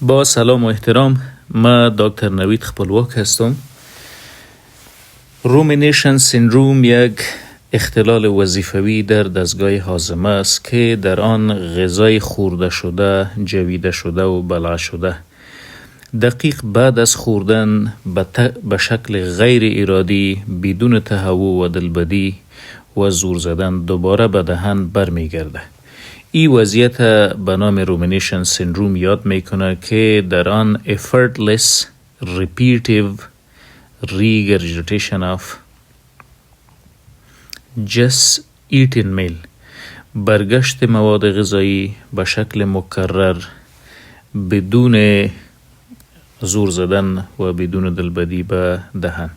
با سلام و احترام، ما دکتر نوید خپلواک هستم. رومینیشن سیندروم یک اختلال وظیفوی در دستگاه هاضمه است که در آن غذای خورده شده، جویده شده و بلع شده دقیق بعد از خوردن به شکل غیر ارادی بدون تهوع و دلبدی و زور زدن دوباره به دهن برمیگرده. این وضعیت به نام رومینیشن سیندروم یاد میکنه که در آن effortless repetitive regurgitation of just eaten meal، برگشت مواد غذایی به شکل مکرر بدون زور زدن و بدون دلبدی به دهن.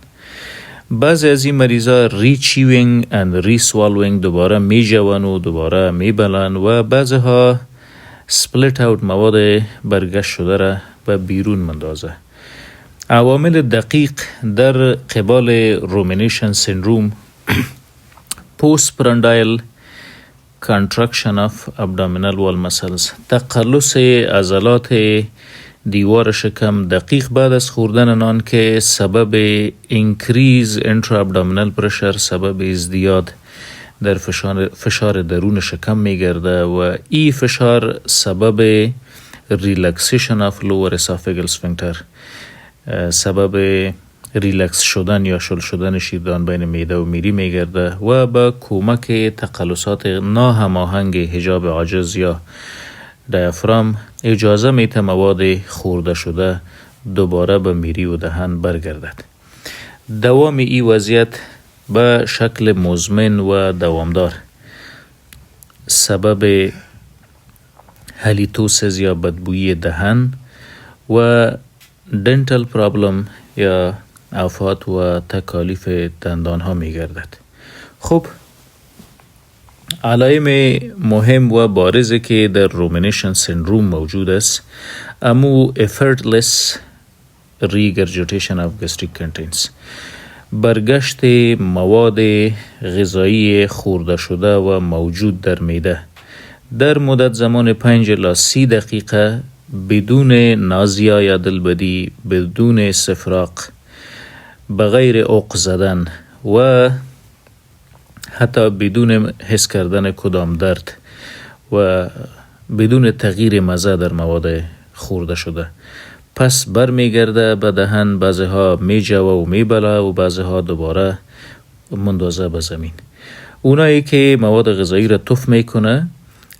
بعضی از این مریضا ریچیوینگ و ریسوالوینگ دوباره می جوان و دوباره می بلن و بعضی ها سپلیت اوت مواد برگشت شده را به بیرون مندازه. عوامل دقیق در قبال رومینیشن سیندروم پوست پراندایل کانتراکشن اف ابدومینال وال مسلز، تقلص عضلات دیوار شکم دقیق بعد از خوردن نان که سبب اینکریز انترا ابدومینال پرشر، سبب ازدیاد در فشار درون شکم میگرده و این فشار سبب ریلکسیشن اف لور اسافگل اسفنکتر، سبب ریلکس شدن یا شل شدن شیردان بین معده و میری میگرده و با کمک تقلصات ناهماهنگ حجاب عاجز یا دیافرام اجازه میته مواد خورده شده دوباره به میری و دهن برگردد. دوام این وضعیت به شکل مزمن و دوامدار سبب هالیتوسیس یا بدبویی دهن و دنتال پرابلم یا آفات و تکالیف دندان ها می گردد. خب، علائم مهم و بارزی که در رومینیشن سیندروم موجود است امو effortless regurgitation of gastric contents، برگشت مواد غذایی خورده شده و موجود در معده در مدت زمان 5 الی 30 دقیقه بدون نازیا یا دلبدی، بدون استفراغ، بغیر عق زدن و حتی بدون حس کردن کدام درد و بدون تغییر مزه در مواد خورده شده. پس برمیگرده به دهن، بعضی ها می جوه و می بله و بعضی ها دوباره مندازه به زمین. اونایی که مواد غذایی را تف میکنه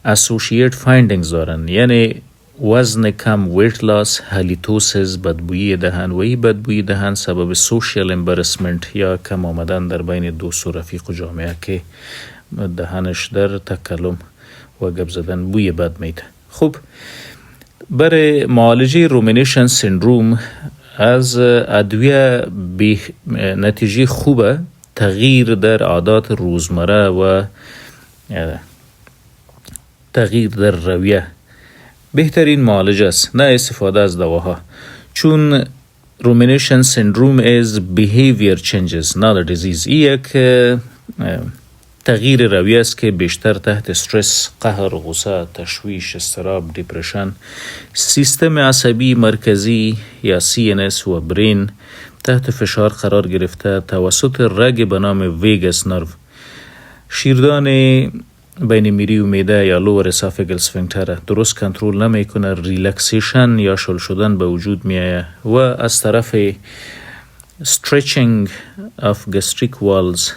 associate findings دارن، یعنی وزن کم، ویت لاس، هالیتوسیس، بدبویی دهن و این بدبویی دهن سبب سوشیال امبرسمنت یا کم آمدن در بین دوست و رفیق و جامعه که دهنش در تکلم و گپ زدن بوی بد میده. خب، برای معالجه رومینیشن سیندروم از ادویه به نتیجه خوبه تغییر در عادات روزمره و تغییر در رویه بهترین معالجه است، نه استفاده از دواها، چون رومینیشن سیندروم is behavior changes not a disease. یک تغییر رویه است که بیشتر تحت استرس، قهر، غصه، تشویش، اضطراب، دیپرشن، سیستم عصبی مرکزی یا CNS و برین تحت فشار قرار گرفته توسط رگ به نام ویگاس نرو، شیردان بین میری و معده یا لور اسافگل اسفنکتر درست کنترل نمیکنه، ریلکسیشن یا شل شدن به وجود میایه و از طرف stretching of gastric walls،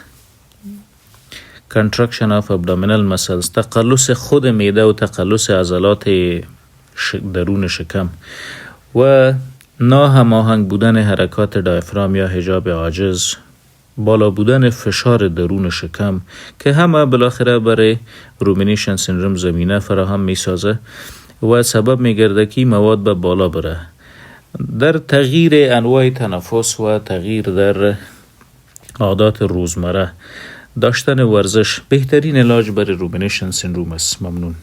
contraction of abdominal muscles، تقلص خود معده و تقلص عضلات درون شکم و ناهماهنگ بودن حرکات دیافرام یا حجاب عاجز، بالا بودن فشار درون شکم که همه بالاخره برای رومینیشن سیندروم زمینه فراهم می سازه و سبب می گرده که مواد به بالا بره. در تغییر انواع تنفس و تغییر در عادات روزمره، داشتن ورزش بهترین علاج برای رومینیشن سیندروم است. ممنون.